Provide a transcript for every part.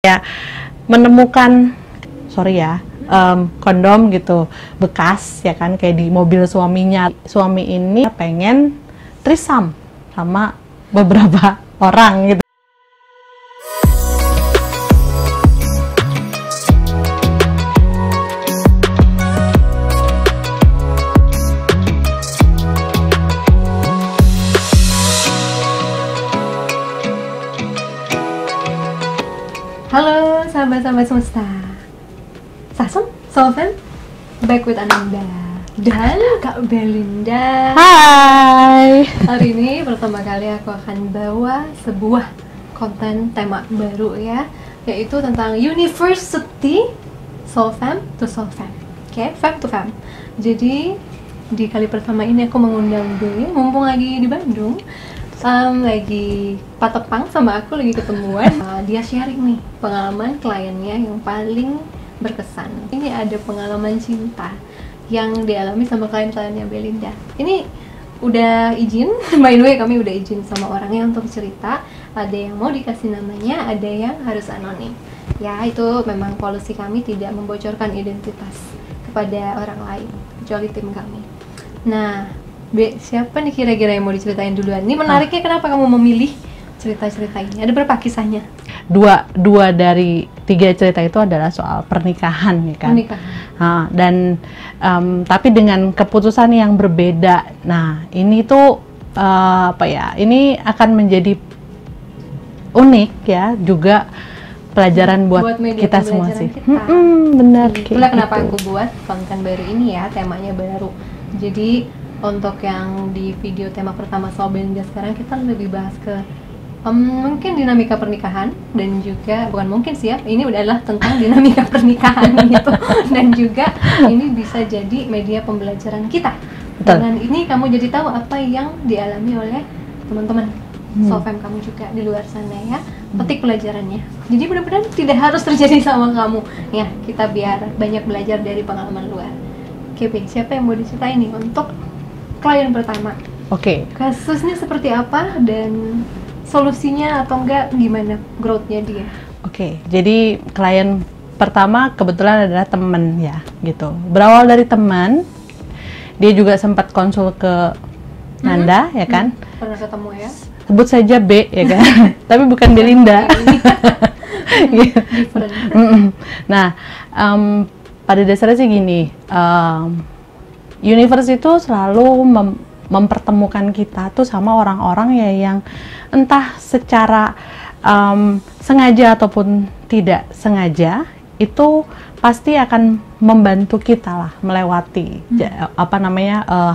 Ya, menemukan, sorry ya, kondom gitu bekas ya kan, kayak di mobil suaminya. Suami ini pengen threesome sama beberapa orang gitu. Halo sahabat-sahabat semesta, Sasum, Solven, back with Ananda dan Kak Belinda. Hai. Hari ini pertama kali aku akan bawa sebuah konten tema baru ya, yaitu tentang University Soul Fam to Soul Fam. Oke, Fam to Fam. Jadi di kali pertama ini aku mengundang B, mumpung lagi di Bandung. Lagi patepang sama aku, lagi ketemuan. Dia sharing nih pengalaman kliennya yang paling berkesan. Ini ada pengalaman cinta yang dialami sama klien-kliennya Belinda. Ini udah izin, by the way kami udah izin sama orangnya untuk cerita. Ada yang mau dikasih namanya, ada yang harus anonim. Ya itu memang polisi kami tidak membocorkan identitas kepada orang lain, kecuali tim kami. Nah, B, siapa nih kira-kira yang mau diceritain duluan? Ini menariknya kenapa kamu memilih cerita-cerita ini? Ada berapa kisahnya? Dua dari tiga cerita itu adalah soal pernikahan ya kan. Pernikahan. Dan tapi dengan keputusan yang berbeda. Nah ini tuh apa ya? Ini akan menjadi unik ya, juga pelajaran buat kita semua sih. Benar. Itulah kenapa aku buat konten baru ini ya, temanya baru. Jadi untuk yang di video tema pertama soal Belinda sekarang kita lebih bahas ke mungkin dinamika pernikahan, dan juga bukan mungkin sih ya, ini adalah tentang dinamika pernikahan gitu, dan juga ini bisa jadi media pembelajaran kita. Betul. Dengan ini kamu jadi tahu apa yang dialami oleh teman-teman Soulfam kamu juga di luar sana ya, petik pelajarannya. Jadi mudah-mudahan tidak harus terjadi sama kamu ya, kita biar banyak belajar dari pengalaman luar. Oke, siapa yang mau diceritain nih untuk klien pertama? Oke. Kasusnya seperti apa dan solusinya atau enggak, gimana growth-nya dia? Oke, jadi klien pertama kebetulan adalah teman ya gitu. Berawal dari teman, dia juga sempat konsul ke Nanda ya kan. Pernah ketemu ya? Sebut saja B ya kan. Tapi bukan Belinda. Nah, pada dasarnya sih gini, universe itu selalu mempertemukan kita tuh sama orang-orang ya yang entah secara sengaja ataupun tidak sengaja, itu pasti akan membantu kita lah melewati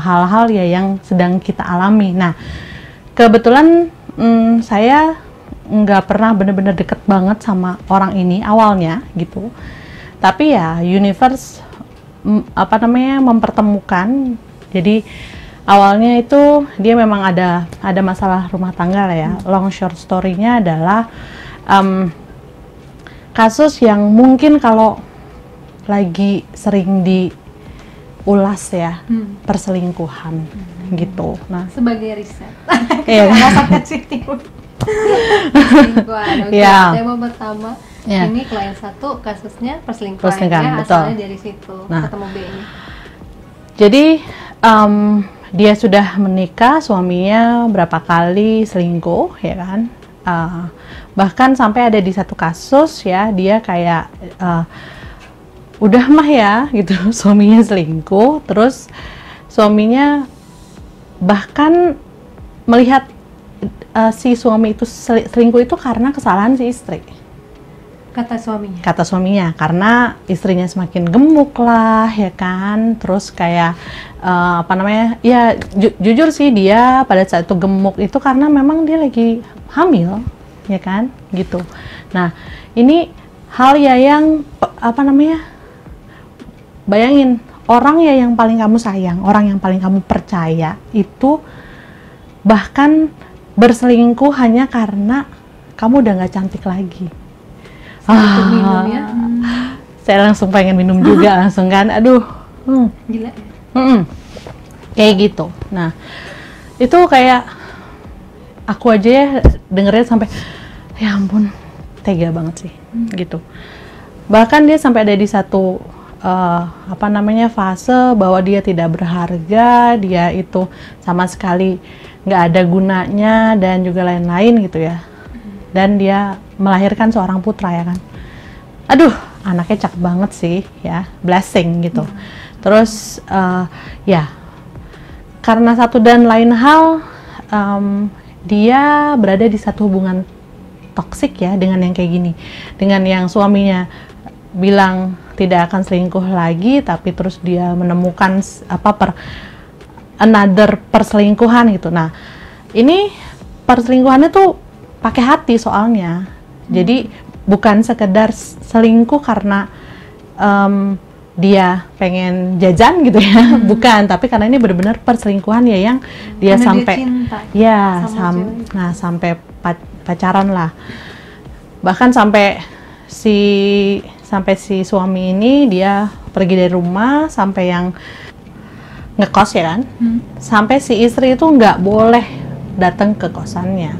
hal-hal ya yang sedang kita alami. Nah, kebetulan saya nggak pernah bener-bener deket banget sama orang ini awalnya gitu, tapi ya universe mempertemukan. Jadi awalnya itu dia memang ada masalah rumah tangga lah ya. Long short story-nya adalah kasus yang mungkin kalau lagi sering diulas ya, perselingkuhan gitu. Nah, sebagai riset. Iya. Perselingkuhan. Ya. Tema pertama. Ya. Ini klien satu kasusnya perselingkuhan ya, betul. asalnya dari situ. Nah, ketemu B ini. Jadi dia sudah menikah, suaminya berapa kali selingkuh ya kan. Bahkan sampai ada di satu kasus ya, dia kayak udah mah ya gitu, suaminya selingkuh, terus suaminya bahkan melihat si suami itu selingkuh itu karena kesalahan si istri. Kata suaminya, karena istrinya semakin gemuk lah ya kan, terus kayak ya jujur sih dia pada saat itu gemuk itu karena memang dia lagi hamil ya kan gitu. Nah ini hal ya yang bayangin, orang ya yang paling kamu sayang, orang yang paling kamu percaya itu bahkan berselingkuh hanya karena kamu udah nggak cantik lagi. Minum ya. Saya langsung pengen minum juga langsung kan, aduh. Gila. Kayak gitu. Nah, itu kayak aku aja ya dengernya sampai ya ampun, tega banget sih, gitu. Bahkan dia sampai ada di satu fase bahwa dia tidak berharga, dia itu sama sekali nggak ada gunanya dan juga lain-lain gitu ya. Dan dia melahirkan seorang putra ya kan. Aduh, anaknya cakep banget sih ya, blessing gitu. Terus ya karena satu dan lain hal dia berada di satu hubungan toksik ya dengan yang kayak gini, dengan yang suaminya bilang tidak akan selingkuh lagi, tapi terus dia menemukan another perselingkuhan gitu. Nah, ini perselingkuhannya tuh pakai hati soalnya. Jadi bukan sekedar selingkuh karena dia pengen jajan gitu ya, bukan, tapi karena ini benar-benar perselingkuhan ya yang dia karena sampai dia cinta ya sama sampai pacaran lah. Bahkan sampai si suami ini dia pergi dari rumah, sampai yang ngekos ya kan, sampai si istri itu nggak boleh datang ke kosannya.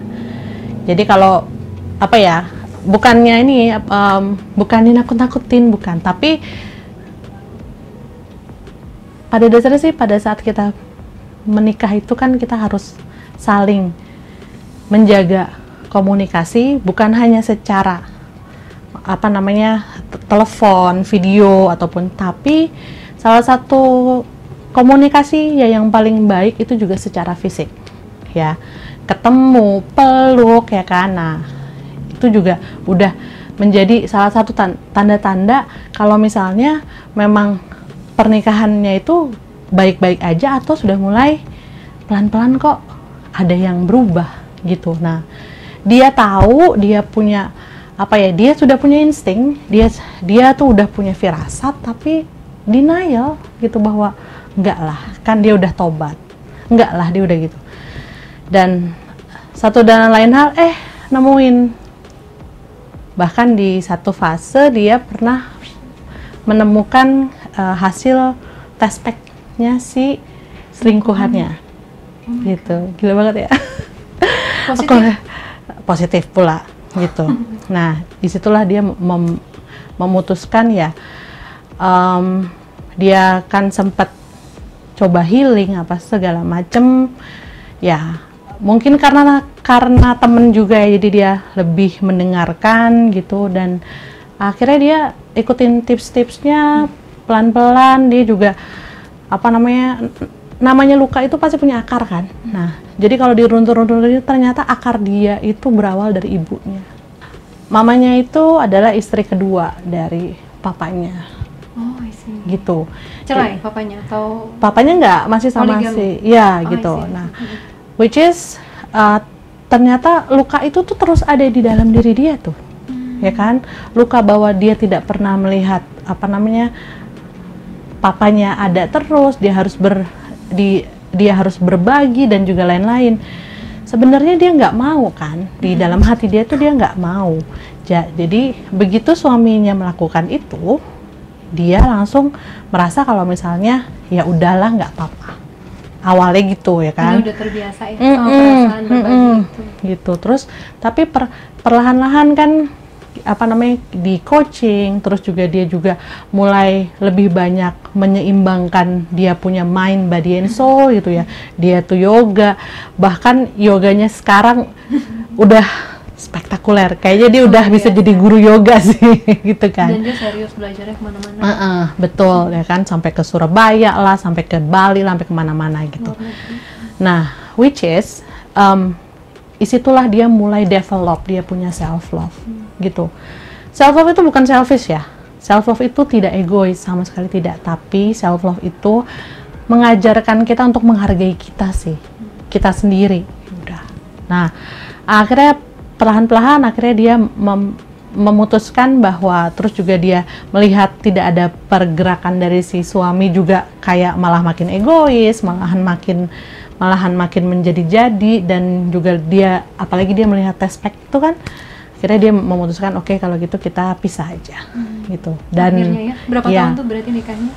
Jadi kalau apa ya, bukannya ini bukan nakut-nakutin, bukan, tapi pada dasarnya sih pada saat kita menikah itu kan kita harus saling menjaga komunikasi, bukan hanya secara telepon, video ataupun, tapi salah satu komunikasi ya yang paling baik itu juga secara fisik ya, ketemu, peluk ya kan. Nah, itu juga udah menjadi salah satu tanda-tanda kalau misalnya memang pernikahannya itu baik-baik aja atau sudah mulai pelan-pelan kok ada yang berubah gitu. Nah, dia tahu, dia punya dia sudah punya insting, dia tuh udah punya firasat, tapi denial gitu bahwa enggak lah, kan dia udah tobat, enggak lah dia udah gitu. Dan satu dan lain hal nemuin, bahkan di satu fase dia pernah menemukan hasil tes packnya si selingkuhannya, gitu. Gila banget ya. Positif pula gitu. Nah, disitulah dia memutuskan ya, dia kan sempat coba healing apa segala macem ya, mungkin karena temen juga ya, jadi dia lebih mendengarkan gitu, dan akhirnya dia ikutin tips-tipsnya pelan-pelan. Dia juga namanya luka itu pasti punya akar kan. Nah, jadi kalau diruntuh-runtuh ternyata akar dia itu berawal dari ibunya. Mamanya itu adalah istri kedua dari papanya. Oh, I see. Gitu. Cerai papanya atau? Papanya enggak, masih sama si, ya gitu. Nah, which is ternyata luka itu tuh terus ada di dalam diri dia tuh. Ya kan? Luka bahwa dia tidak pernah melihat papanya ada terus, dia harus berbagi dan juga lain-lain. Sebenarnya dia nggak mau kan, di dalam hati dia tuh dia nggak mau. Jadi begitu suaminya melakukan itu, dia langsung merasa kalau misalnya ya udahlah nggak apa-apa. Awalnya gitu ya kan. Karena udah terbiasa ya sama perasaan berbagi gitu. Terus tapi perlahan-lahan kan di coaching, terus juga dia juga mulai lebih banyak menyeimbangkan dia punya mind, body and soul gitu ya. Dia tuh yoga, bahkan yoganya sekarang udah spektakuler, kayaknya dia udah bisa jadi guru yoga sih gitu kan. Dan dia serius belajarnya kemana-mana. Betul ya kan, sampai ke Surabaya lah, sampai ke Bali, sampai kemana-mana gitu. Nah, which is disitulah dia mulai develop, dia punya self love gitu. Self love itu bukan selfish ya, self love itu tidak egois sama sekali tidak, tapi self love itu mengajarkan kita untuk menghargai kita kita sendiri. Udah. Nah, akhirnya perlahan-lahan akhirnya dia memutuskan bahwa, terus juga dia melihat tidak ada pergerakan dari si suami juga, kayak malah makin egois, malahan makin menjadi-jadi, dan juga dia, apalagi dia melihat tes pack itu kan, akhirnya dia memutuskan oke, kalau gitu kita pisah aja gitu. Dan akhirnya ya, berapa tahun tuh berarti nikahnya?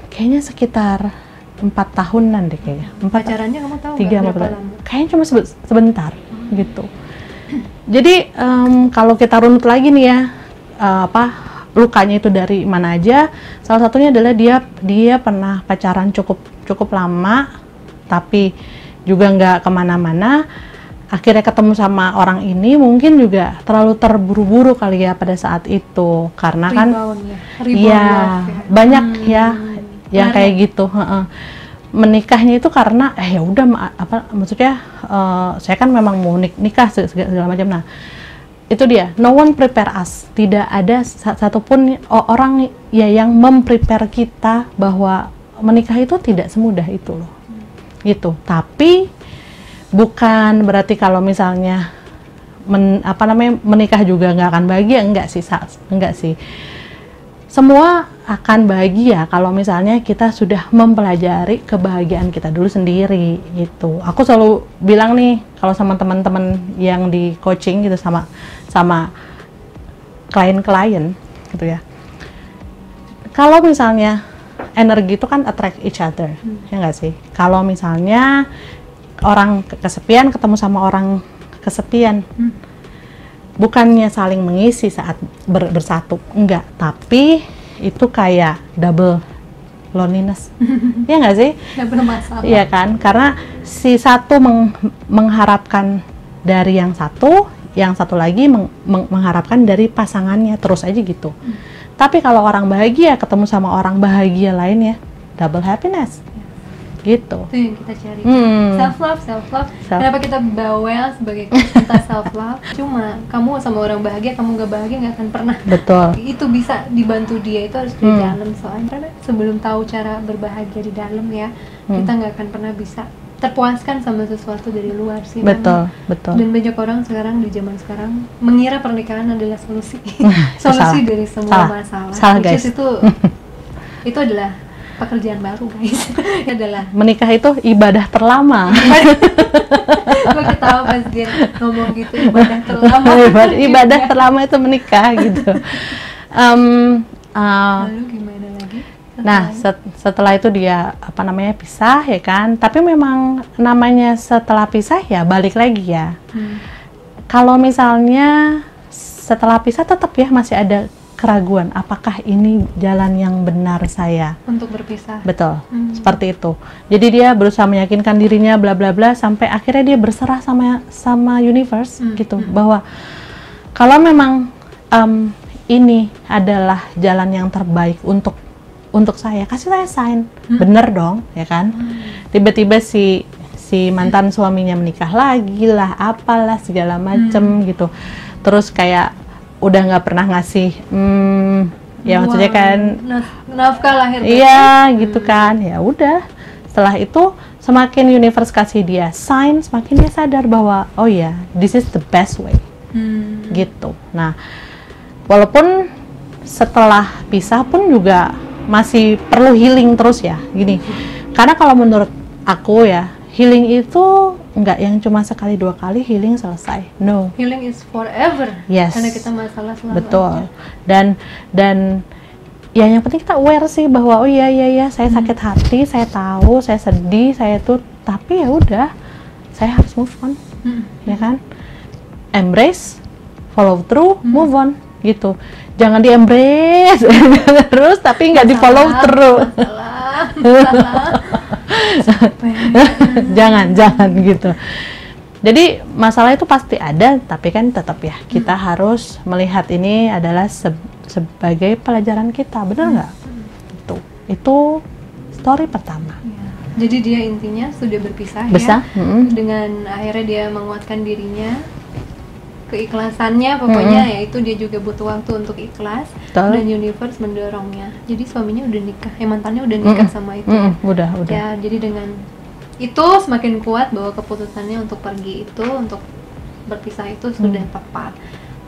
Kayaknya sekitar 4 tahunan deh kayaknya. Pacarannya kamu tahu 3 berapa? Kayaknya cuma sebentar gitu. Jadi kalau kita runut lagi nih ya, lukanya itu dari mana aja? Salah satunya adalah dia pernah pacaran cukup lama, tapi juga nggak kemana-mana. Akhirnya ketemu sama orang ini, mungkin juga terlalu terburu-buru kali ya pada saat itu, karena kan banyak ya yang kayak gitu. Menikahnya itu karena ya udah maksudnya saya kan memang mau nikah segala macam. Nah itu dia, no one prepare us, tidak ada satupun orang ya yang memprepare kita bahwa menikah itu tidak semudah itu loh, gitu. Tapi bukan berarti kalau misalnya menikah juga nggak akan bahagia, enggak sih. Semua akan bahagia kalau misalnya kita sudah mempelajari kebahagiaan kita dulu sendiri gitu. Aku selalu bilang nih kalau sama teman-teman yang di coaching gitu, sama klien-klien gitu ya. Kalau misalnya energi itu kan attract each other, ya nggak sih? Kalau misalnya orang kesepian ketemu sama orang kesepian, bukannya saling mengisi saat bersatu, enggak, tapi itu kayak double loneliness. Ya nggak sih? Double masalah. Iya kan? Karena si satu mengharapkan dari yang satu lagi mengharapkan dari pasangannya, terus aja gitu. Tapi kalau orang bahagia ketemu sama orang bahagia lainnya, double happiness. Gitu. Itu yang kita cari. Self love. Kenapa kita bawel sebagai cinta self love? Cuma kamu sama orang bahagia, kamu gak bahagia nggak akan pernah. Betul. Itu bisa dibantu dia itu harus dari dalam, soalnya karena sebelum tahu cara berbahagia di dalam ya, kita nggak akan pernah bisa terpuaskan sama sesuatu dari luar sih. Betul. Dan banyak orang sekarang di zaman sekarang mengira pernikahan adalah solusi dari semua masalah. Salah guys. Itu adalah pekerjaan baru guys. Adalah menikah itu ibadah terlama. Gue ketawa pas dia ngomong gitu, ibadah terlama. Ibadah terlama itu menikah gitu. Lalu gimana lagi? Setelah itu dia pisah ya kan. Tapi memang namanya setelah pisah ya balik lagi ya. Kalau misalnya setelah pisah tetap ya masih ada keraguan, apakah ini jalan yang benar saya untuk berpisah. Betul, seperti itu. Jadi dia berusaha meyakinkan dirinya bla bla bla sampai akhirnya dia berserah sama universe gitu, bahwa kalau memang ini adalah jalan yang terbaik untuk saya, kasih saya sign. Bener dong ya kan. Tiba-tiba si mantan suaminya menikah lagi lah, apalah segala macem gitu, terus kayak udah nggak pernah ngasih ya maksudnya kan nafkah lahir batin. Iya gitu kan. Ya udah, setelah itu semakin universe kasih dia sign, semakin dia sadar bahwa oh ya, this is the best way. Gitu. Nah, walaupun setelah pisah pun juga masih perlu healing terus ya gini. Karena kalau menurut aku ya, healing itu enggak yang cuma sekali dua kali healing selesai. No. Healing is forever. Yes. Karena kita masalah selalu. Betul. Aja. Dan ya yang penting kita aware sih bahwa oh iya saya sakit hati, saya tahu, saya sedih, saya tuh, tapi ya udah, saya harus move on. Ya kan? Embrace, follow through, move on gitu. Jangan di-embrace terus tapi nggak di-follow through. jangan gitu. Jadi masalah itu pasti ada, tapi kan tetap ya kita harus melihat ini adalah sebagai pelajaran kita, benar nggak? Itu story pertama. Jadi dia intinya sudah berpisah ya, dengan akhirnya dia menguatkan dirinya, keikhlasannya pokoknya, yaitu dia juga butuh waktu untuk ikhlas. Dan universe mendorongnya. Jadi suaminya udah nikah, mantannya udah nikah sama itu. Udah. Ya, jadi dengan itu semakin kuat bahwa keputusannya untuk pergi itu, untuk berpisah itu sudah tepat.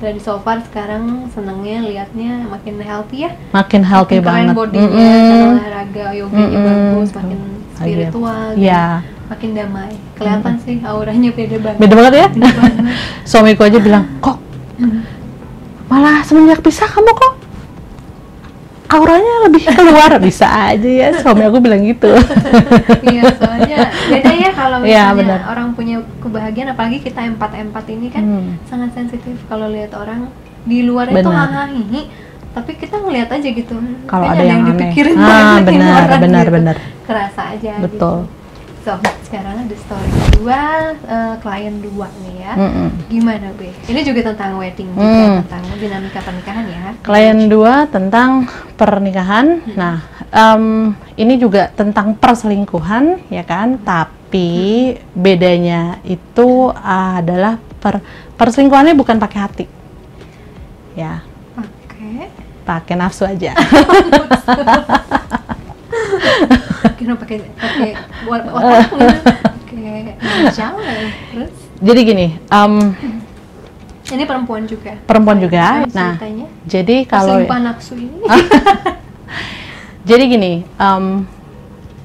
Dan so far sekarang senangnya liatnya makin healthy ya. Makin healthy banget. Keren bodinya, cara olahraga, yoganya bagus, makin spiritual. Iya. Makin damai. Kelihatan sih auranya beda banget. Beda banget ya? Beda banget. Suamiku aja bilang, kok malah semenjak pisah kamu kok auranya lebih keluar. Bisa aja ya, suami aku bilang gitu. Iya, soalnya beda ya kalau Iya, misalnya benar. orang punya kebahagiaan, apalagi kita empat ini kan sangat sensitif kalau lihat orang di luar itu Benar. hahaha, tapi kita ngelihat aja gitu. Kalau Kayaknya ada yang aneh. dipikirin Ah, banget nih benar, orang benar, gitu. benar. Kerasa aja. Betul. Gitu. So, sekarang ada story kedua, klien 2 nih ya. Gimana, Be? Ini juga tentang wedding juga, tentang dinamika pernikahan ya. Klien 2 tentang pernikahan. Nah, ini juga tentang perselingkuhan, ya kan? Tapi bedanya itu adalah perselingkuhannya bukan pakai hati, ya, Oke. pakai nafsu aja. Kira pakai otak gitu. Oke, macam terus. Jadi gini, Ini perempuan juga. perempuan juga. Gimana Nah, ceritanya? jadi kalau Selingkuhan nafsu ini. jadi gini,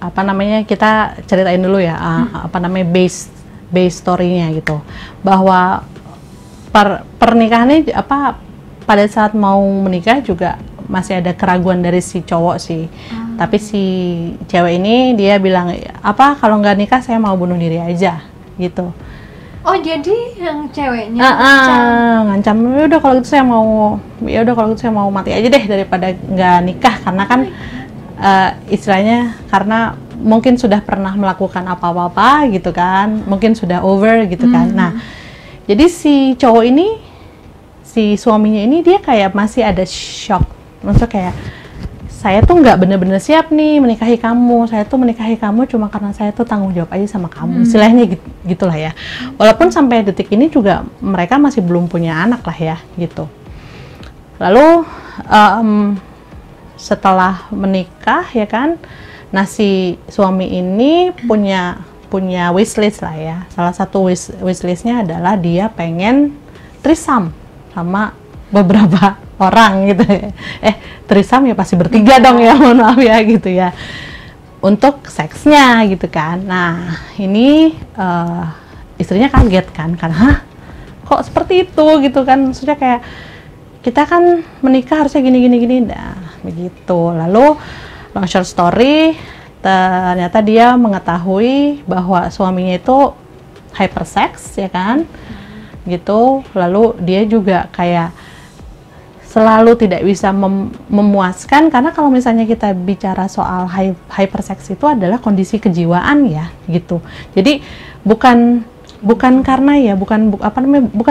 apa namanya, kita ceritain dulu ya, apa namanya, base story-nya gitu, bahwa pernikahannya apa, pada saat mau menikah juga masih ada keraguan dari si cowok sih. Tapi si cewek ini dia bilang, apa, kalau nggak nikah saya mau bunuh diri aja gitu. Oh, jadi yang ceweknya Ngancam, ya udah kalau gitu saya mau mati aja deh daripada nggak nikah, karena kan istilahnya karena mungkin sudah pernah melakukan apa-apa gitu kan, mungkin sudah over gitu kan. Nah, jadi si cowok ini, si suaminya ini, dia kayak masih ada shock, maksudnya kayak, saya tuh nggak bener-bener siap nih menikahi kamu, saya tuh menikahi kamu cuma karena saya tuh tanggung jawab aja sama kamu, istilahnya gitulah ya. Walaupun sampai detik ini juga mereka masih belum punya anak lah ya gitu. Lalu setelah menikah ya kan, nah si suami ini punya wishlist lah ya. Salah satu wishlistnya adalah dia pengen threesome sama beberapa orang gitu. Threesome ya pasti bertiga dong ya, mohon maaf ya gitu ya, untuk seksnya gitu kan. Nah, ini istrinya kaget kan, hah, kok seperti itu gitu kan, maksudnya kayak, kita kan menikah harusnya gini, nah begitu. Lalu long short story, ternyata dia mengetahui bahwa suaminya itu hypersex ya kan, gitu. Lalu dia juga kayak selalu tidak bisa memuaskan, karena kalau misalnya kita bicara soal hypersex itu adalah kondisi kejiwaan ya gitu. Jadi bukan karena ya, bukan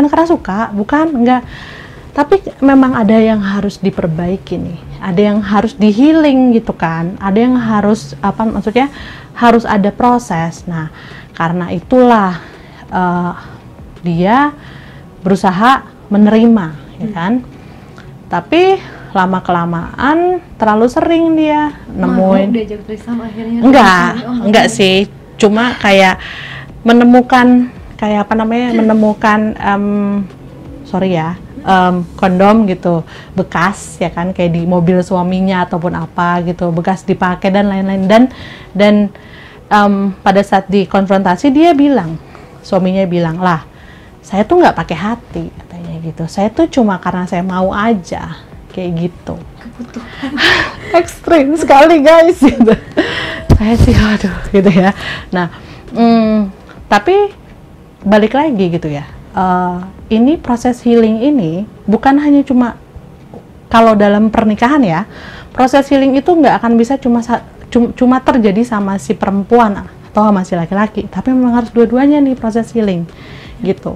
karena suka, enggak. Tapi memang ada yang harus diperbaiki nih, ada yang harus di healing gitu kan, ada yang harus maksudnya harus ada proses. Nah, karena itulah dia berusaha menerima ya kan. Tapi lama-kelamaan terlalu sering dia nemuin. Diajak threesome akhirnya. Enggak sih. Cuma kayak menemukan kondom gitu bekas ya kan, kayak di mobil suaminya ataupun apa gitu, bekas dipakai dan lain-lain. Dan pada saat dikonfrontasi suaminya bilang, lah, saya tuh nggak pakai hati katanya gitu, saya tuh cuma karena saya mau aja kayak gitu. Kebutuhan ekstrim sekali guys gitu. Saya sih waduh gitu ya. Nah, tapi balik lagi gitu ya, ini proses healing ini bukan hanya kalau dalam pernikahan ya, proses healing itu nggak akan bisa cuma terjadi sama si perempuan atau sama si laki-laki, tapi memang harus dua-duanya nih proses healing gitu.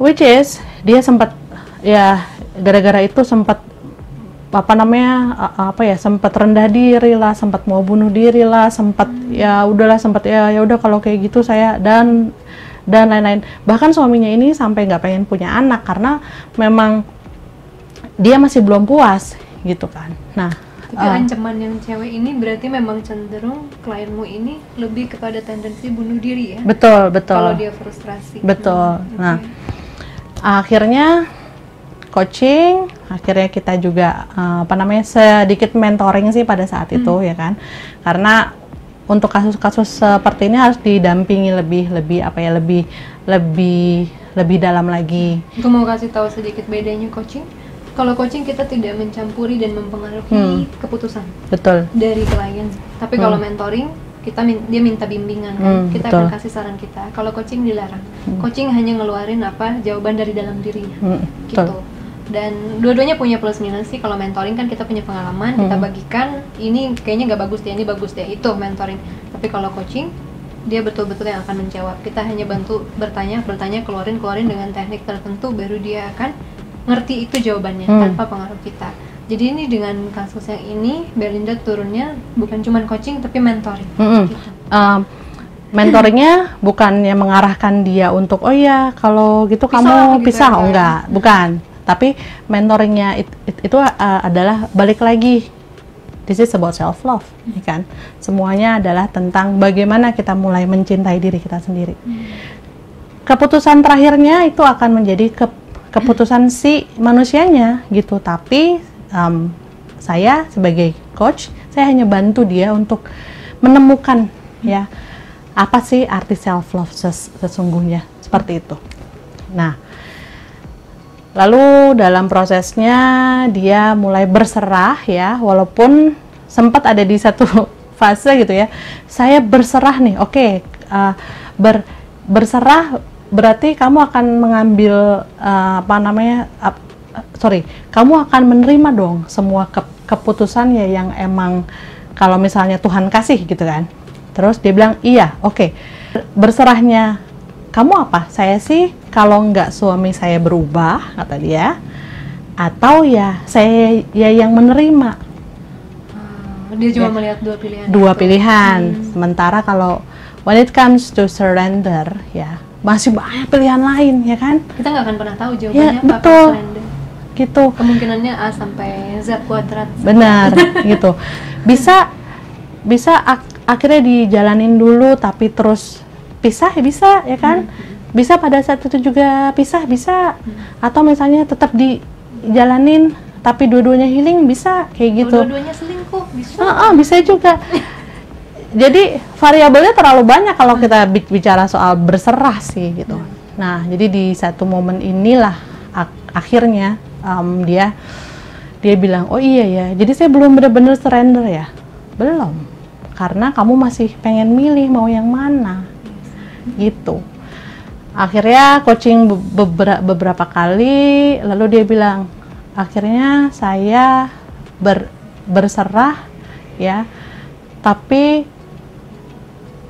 Which is dia sempat ya, gara-gara itu sempat sempat rendah diri lah, sempat mau bunuh diri lah, sempat ya udah kalau kayak gitu saya dan lain-lain. Bahkan suaminya ini sampai nggak pengen punya anak karena memang dia masih belum puas gitu kan. Nah, tapi ancaman yang cewek ini berarti memang cenderung klienmu ini lebih kepada tendensi bunuh diri ya? Betul. Kalau dia frustrasi. Betul. Nah, akhirnya coaching, akhirnya kita juga sedikit mentoring sih pada saat itu ya kan. Karena untuk kasus-kasus seperti ini harus didampingi lebih dalam lagi. Itu mau kasih tahu sedikit bedanya coaching Kalau coaching kita tidak mencampuri dan mempengaruhi keputusan Betul. dari klien. Tapi kalau mentoring dia minta bimbingan kan, kita betul. akan kasih saran kita. Kalau coaching dilarang. Coaching hanya ngeluarin apa jawaban dari dalam dirinya. Gitu. Betul. Dan dua-duanya punya plus minus sih. Kalau mentoring kan kita punya pengalaman, kita bagikan ini kayaknya nggak bagus deh, ini bagus deh, itu mentoring. Tapi kalau coaching dia betul-betul yang akan menjawab. Kita hanya bantu bertanya, keluarin dengan teknik tertentu, baru dia akan ngerti itu jawabannya tanpa pengaruh kita. Jadi ini dengan kasus yang ini, Belinda turunnya bukan cuma coaching tapi mentoring. Gitu. Mentoringnya bukannya mengarahkan dia untuk oh ya kalau gitu kamu gitu pisah, ya, oh enggak, bukan. Tapi mentoringnya itu adalah balik lagi. This is about self love, ya kan? Semuanya adalah tentang bagaimana kita mulai mencintai diri kita sendiri. Keputusan terakhirnya itu akan menjadi keputusan si manusianya gitu, tapi saya sebagai coach, saya hanya bantu dia untuk menemukan ya apa sih arti self love sesungguhnya, seperti itu. Nah, lalu dalam prosesnya dia mulai berserah ya, walaupun sempat ada di satu fase gitu ya, saya berserah nih, oke, berserah berarti kamu akan mengambil kamu akan menerima dong semua keputusan ya yang emang kalau misalnya Tuhan kasih gitu kan. Terus dia bilang iya, oke. Berserahnya kamu apa? Saya sih kalau nggak suami saya berubah kata dia, atau ya saya ya yang menerima. Dia cuma ya, melihat dua dua pilihan. Sementara kalau when it comes to surrender ya masih banyak pilihan lain ya kan. Kita nggak akan pernah tahu jawabannya apa. Betul. Gitu. Kemungkinannya A sampai Z kuadrat. Benar, gitu. Bisa akhirnya dijalanin dulu, tapi terus pisah ya bisa, ya kan? Bisa pada saat itu juga pisah, bisa. Atau misalnya tetap dijalanin, tapi dua-duanya healing, bisa, kayak gitu. Dua-duanya selingkuh, bisa. Bisa juga. Jadi variabelnya terlalu banyak kalau kita bicara soal berserah sih, gitu. Nah, jadi di satu momen inilah akhirnya dia bilang, oh iya ya, jadi saya belum benar-benar surrender ya, belum, karena kamu masih pengen milih mau yang mana, gitu. Akhirnya coaching beberapa kali, lalu dia bilang, akhirnya saya berserah ya, tapi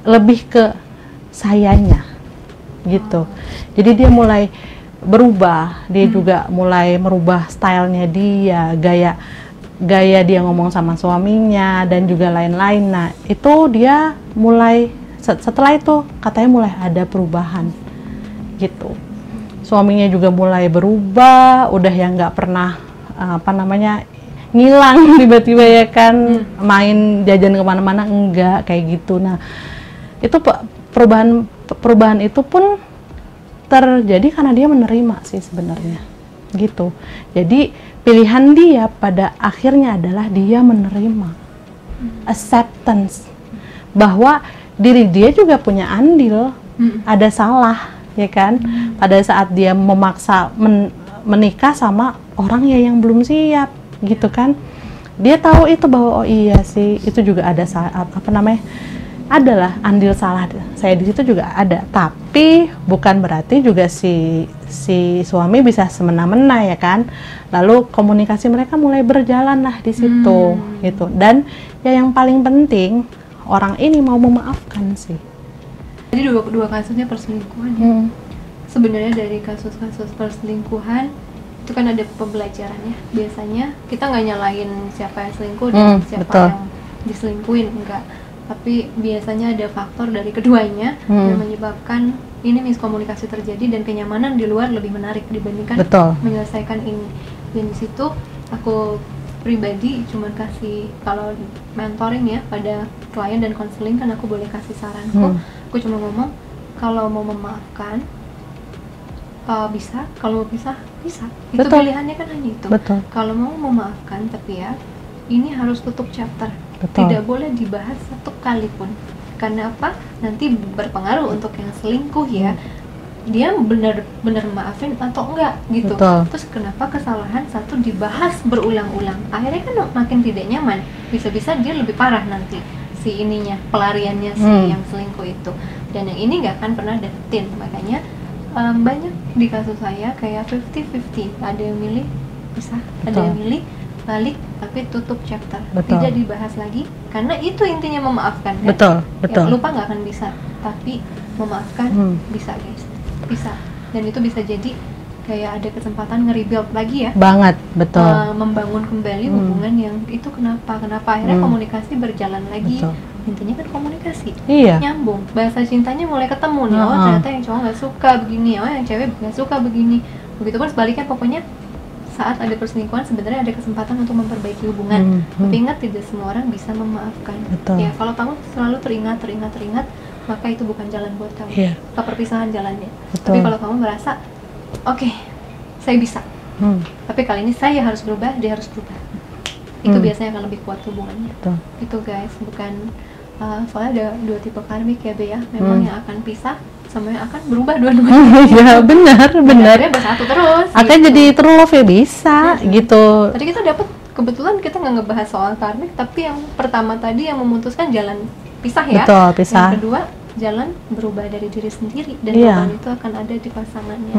lebih ke sayanya, gitu. Jadi dia mulai berubah, dia juga mulai merubah stylenya dia, gaya dia ngomong sama suaminya dan juga lain-lain. Nah itu dia mulai setelah itu katanya mulai ada perubahan gitu. Suaminya juga mulai berubah, udah yang nggak pernah ngilang tiba-tiba ya kan, main jajan kemana-mana enggak kayak gitu. Nah itu perubahan itu pun terjadi karena dia menerima sih sebenarnya gitu. Jadi pilihan dia pada akhirnya adalah dia menerima, acceptance bahwa diri dia juga punya andil, ada salah ya kan, pada saat dia memaksa menikah sama orang ya yang belum siap gitu kan. Dia tahu itu bahwa oh iya sih itu juga ada adalah andil salah saya di situ juga ada, tapi bukan berarti juga si suami bisa semena-mena ya kan. Lalu komunikasi mereka mulai berjalan lah di situ gitu. Dan ya yang paling penting orang ini mau memaafkan sih. Jadi dua kasusnya perselingkuhan ya. Sebenarnya dari kasus-kasus perselingkuhan itu kan ada pembelajarannya. Biasanya kita nggak nyalahin siapa yang selingkuh dan siapa betul. yang diselingkuhin, enggak. Tapi biasanya ada faktor dari keduanya yang menyebabkan ini miskomunikasi terjadi dan kenyamanan di luar lebih menarik dibandingkan menyelesaikan ini. Dan di situ aku pribadi cuma kasih, kalau mentoring ya pada klien dan konseling kan aku boleh kasih saranku. Aku cuma ngomong kalau mau memaafkan bisa, kalau mau pisah bisa. Itu pilihannya kan hanya itu. Kalau mau memaafkan tapi ya ini harus tutup chapter. Tidak boleh dibahas satu kali pun. Karena apa? Nanti berpengaruh untuk yang selingkuh ya. dia benar-benar maafin atau enggak gitu. Betul. Terus kenapa kesalahan satu dibahas berulang-ulang, akhirnya kan makin tidak nyaman, bisa-bisa dia lebih parah nanti si ininya, pelariannya si yang selingkuh itu, dan yang ini nggak akan pernah dapetin. Makanya banyak di kasus saya kayak 50-50, ada yang milih bisa, ada yang milih balik tapi tutup chapter. Betul. Tidak dibahas lagi, karena itu intinya memaafkan kan? Betul, betul. Ya, lupa nggak akan bisa, tapi memaafkan bisa guys, bisa. Dan itu bisa jadi kayak ada kesempatan nge-rebuild lagi ya, banget, betul. Membangun kembali hubungan yang itu. Kenapa akhirnya komunikasi berjalan lagi. Betul. Intinya kan komunikasi, Iya. nyambung, bahasa cintanya mulai ketemu nih. Oh ternyata yang cowok nggak suka begini, oh yang cewek nggak suka begini, begitu pun sebaliknya. Pokoknya saat ada perselingkuhan sebenarnya ada kesempatan untuk memperbaiki hubungan. Tapi ingat, tidak semua orang bisa memaafkan. Betul. Ya kalau kamu selalu teringat, maka itu bukan jalan buat kamu. Iya. Ke perpisahan jalannya. Betul. Tapi kalau kamu merasa oke, saya bisa, tapi kali ini saya harus berubah, dia harus berubah, itu biasanya akan lebih kuat hubungannya. Betul. Itu guys, bukan soalnya ada dua tipe karmik ya Be ya, memang yang akan pisah sama yang akan berubah dua-duanya. Ya benar. Akhirnya bersatu terus. Akan gitu. jadi true love ya bisa gitu. Tadi kita dapat, kebetulan kita nggak ngebahas soal karmik, tapi yang pertama tadi yang memutuskan jalan pisah ya. Betul, pisah. Yang kedua jalan berubah dari diri sendiri, dan perubahan itu akan ada di pasangannya.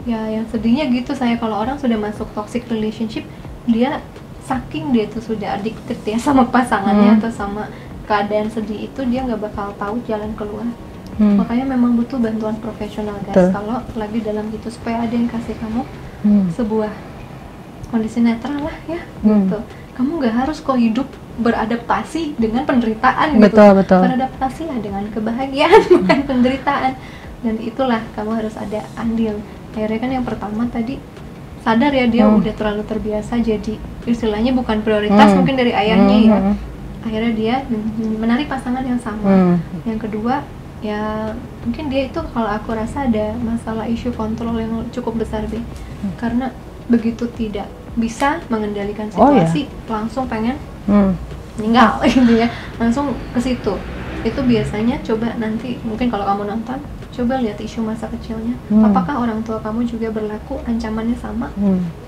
Ya yang sedihnya gitu saya, kalau orang sudah masuk toxic relationship, dia saking dia tuh sudah addicted ya sama pasangannya atau sama keadaan sedih itu, dia nggak bakal tahu jalan keluar. Makanya memang butuh bantuan profesional guys. Kalau lagi dalam gitu, supaya ada yang kasih kamu sebuah kondisi netral lah ya gitu. Kamu nggak harus kok hidup beradaptasi dengan penderitaan gitu. Betul. Beradaptasilah dengan kebahagiaan bukan penderitaan. Dan itulah kamu harus ada andil. Akhirnya kan yang pertama tadi sadar ya, dia udah terlalu terbiasa jadi istilahnya bukan prioritas mungkin dari ayahnya ya. Akhirnya dia menarik pasangan yang sama. Yang kedua ya mungkin dia itu, kalau aku rasa ada masalah isu kontrol yang cukup besar deh. Karena begitu tidak bisa mengendalikan situasi, langsung pengen meninggal gitu ya, langsung ke situ. Itu biasanya coba nanti mungkin kalau kamu nonton, coba lihat isu masa kecilnya. Apakah orang tua kamu juga berlaku ancamannya sama?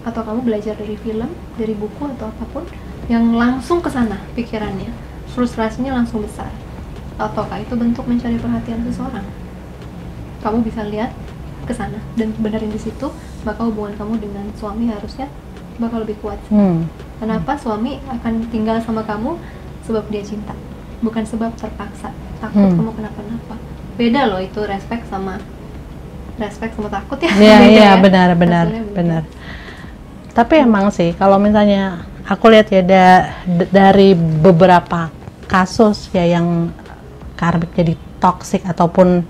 Atau kamu belajar dari film, dari buku atau apapun yang langsung ke sana pikirannya, frustrasinya langsung besar? Ataukah itu bentuk mencari perhatian seseorang? Kamu bisa lihat ke sana dan benerin di situ, maka hubungan kamu dengan suami harusnya bakal lebih kuat. Kenapa suami akan tinggal sama kamu? Sebab dia cinta, bukan sebab terpaksa, takut kamu kenapa-napa. Beda loh itu, respect sama takut ya. Iya, benar. Tapi emang sih kalau misalnya aku lihat ya dari beberapa kasus ya yang karmik jadi toxic ataupun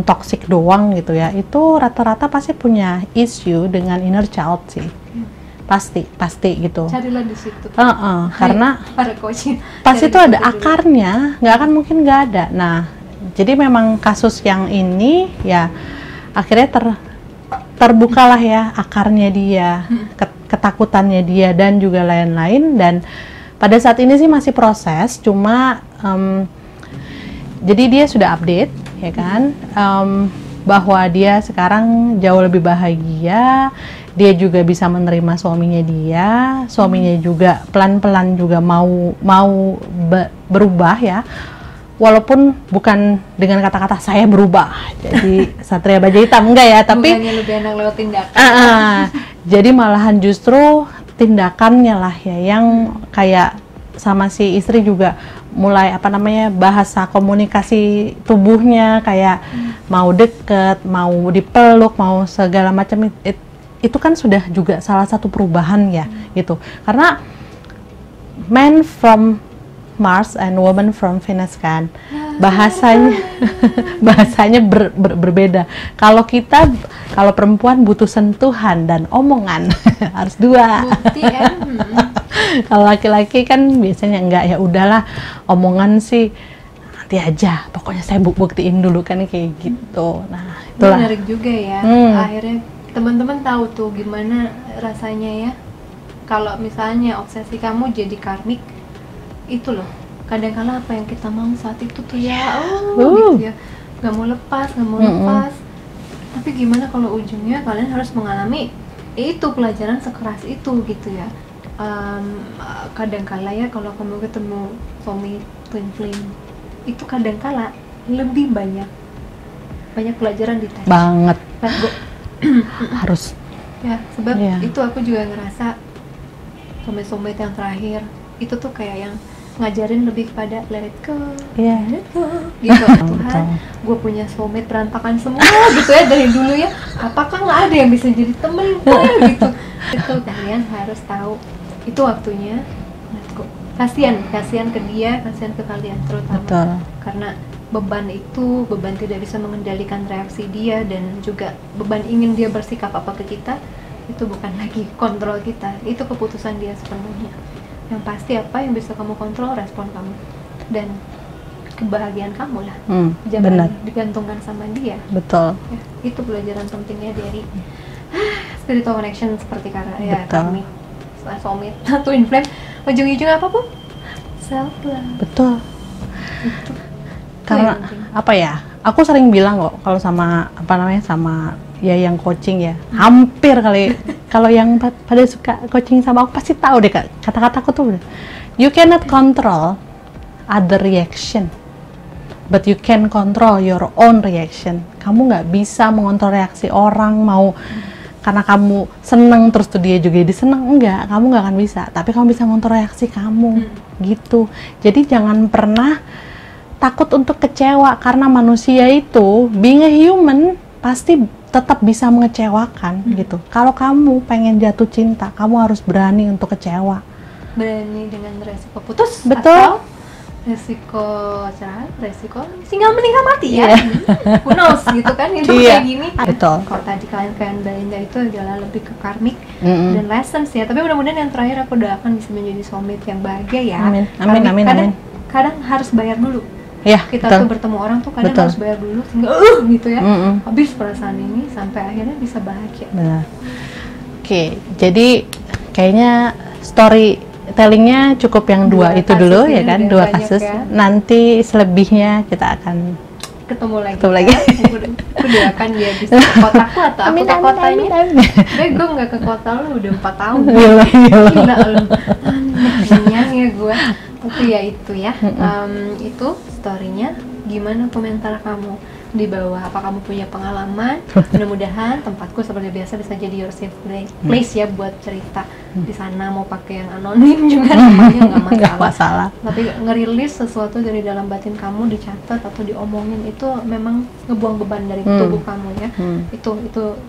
toxic doang gitu ya, itu rata-rata pasti punya issue dengan inner child sih. Pasti gitu. Carilah di situ. Karena para coach pasti itu ada akarnya, nggak akan mungkin nggak ada. Nah, jadi memang kasus yang ini ya akhirnya terbukalah ya akarnya dia, ketakutannya dia dan juga lain-lain. Dan pada saat ini sih masih proses, cuma jadi dia sudah update ya kan, bahwa dia sekarang jauh lebih bahagia. Dia juga bisa menerima suaminya juga pelan-pelan juga mau berubah ya, walaupun bukan dengan kata-kata saya berubah jadi Satria Baja Hitam, enggak ya, tapi bukannya lebih enak lewat tindakan. Jadi malahan justru tindakannya lah ya yang kayak sama si istri juga mulai bahasa komunikasi tubuhnya kayak mau deket, mau dipeluk, mau segala macam. Itu kan sudah juga salah satu perubahan ya gitu, karena man from Mars and woman from Venus kan bahasanya berbeda. Kalau perempuan butuh sentuhan dan omongan harus dua. Bukti ya. Kalau laki-laki kan biasanya enggak, ya udahlah omongan sih nanti aja, pokoknya saya buktiin dulu kan kayak gitu. Nah itulah menarik juga ya. Akhirnya teman-teman tahu tuh gimana rasanya ya kalau misalnya obsesi kamu jadi karmik. Itu loh, kadang-kala apa yang kita mau saat itu tuh ya gitu ya, nggak mau lepas Tapi gimana kalau ujungnya kalian harus mengalami itu pelajaran sekeras itu gitu ya. Kadangkala ya kalau kamu ketemu soulmate, twin flame, itu kadangkala lebih banyak pelajaran di tes banget harus ya, sebab itu aku juga ngerasa soulmate yang terakhir itu tuh kayak yang ngajarin lebih kepada let it go, let it go gitu. Tuhan, gue punya soulmate berantakan semua gitu ya dari dulu ya, apakah nggak ada yang bisa jadi temen gue gitu. Itu kalian harus tahu itu waktunya let go. Kasian ke dia, kasian ke kalian terutama. Betul. Karena beban tidak bisa mengendalikan reaksi dia, dan juga beban ingin dia bersikap apa ke kita, itu bukan lagi kontrol kita, itu keputusan dia sepenuhnya. Yang pasti apa yang bisa kamu kontrol, respon kamu dan kebahagiaan kamu lah. Jangan digantungkan sama dia. Betul. Ya, itu pelajaran pentingnya dari spiritual connection seperti ya kami soulmate, twin flame, ujung-ujung apa pun self love. Betul. Itu. Karena apa ya? Aku sering bilang kok kalau sama sama ya yang coaching ya, hampir kali kalau yang pada suka coaching sama aku pasti tahu deh kata-kataku tuh, you cannot control other reaction, but you can control your own reaction. Kamu nggak bisa mengontrol reaksi orang, mau karena kamu seneng terus tuh dia juga jadi seneng, enggak, kamu nggak akan bisa. Tapi kamu bisa mengontrol reaksi kamu, gitu. Jadi jangan pernah takut untuk kecewa, karena manusia itu being a human pasti tetap bisa mengecewakan gitu. Kalau kamu pengen jatuh cinta, kamu harus berani untuk kecewa. Berani dengan resiko putus. Betul. Atau resiko cerai, resiko tinggal meninggal mati ya. Who knows gitu kan, itu kayak gini. Betul. Kalau tadi kalian Belinda itu adalah lebih ke karmic dan lessons ya. Tapi mudah-mudahan yang terakhir aku doakan bisa menjadi soulmate yang bahagia ya. Amin. Kadang harus bayar dulu. Ya, kita tuh bertemu orang tuh kadang harus bayar dulu sehingga gitu ya, habis perasaan ini sampai akhirnya bisa bahagia. Benar. Oke, jadi kayaknya storytellingnya cukup yang dua itu dulu ya kan, dua kasus. Ya. Nanti selebihnya kita akan ketemu lagi. Aku doakan dia bisa ke kotaku atau aku ke kotanya. Tapi gue nggak ke kota lu udah 4 tahun. Gila lu. Kenyang ya gue. Tapi ya itu ya, itu story-nya. Gimana komentar kamu di bawah? Apa kamu punya pengalaman? Mudah-mudahan tempatku seperti biasa bisa jadi your safe place ya buat cerita di sana. Mau pakai yang anonim juga namanya nggak masalah. Tapi ngerilis sesuatu dari dalam batin kamu, dicatat atau diomongin, itu memang ngebuang beban dari tubuh kamu ya.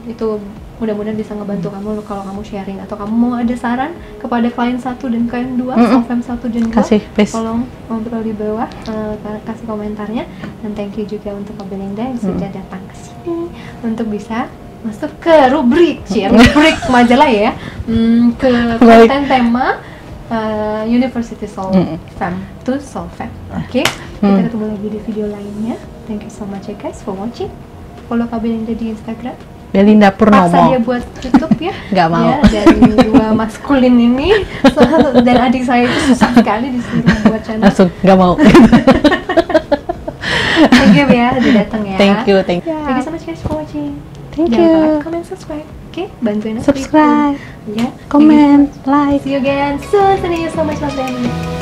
Itu mudah-mudahan bisa ngebantu kamu kalau kamu sharing, atau kamu mau ada saran kepada klien 1 dan klien 2, Soulfam 1 dan 2, tolong ngobrol di bawah, kasih komentarnya. Dan thank you juga untuk Kak Belinda yang sudah datang ke sini untuk bisa masuk ke rubrik majalah ya, ke konten tema University Soulfam to Soulfam. Oke, kita ketemu lagi di video lainnya. Thank you so much ya guys for watching. Follow Kak Belinda di Instagram, Belinda Purnomo. Paksa dia buat YouTube ya. Gak mau. Ya, dari dua maskulin ini dan adik saya itu susah sekali disuruh buat channel. Langsung gak mau. Thank you ya udah datang ya. Thank you so much guys for watching. Thank you. Jangan lupa comment, subscribe. Oke, bantuin aku. Subscribe. Ya. Comment, like. See you again soon. Thank you so much, love them.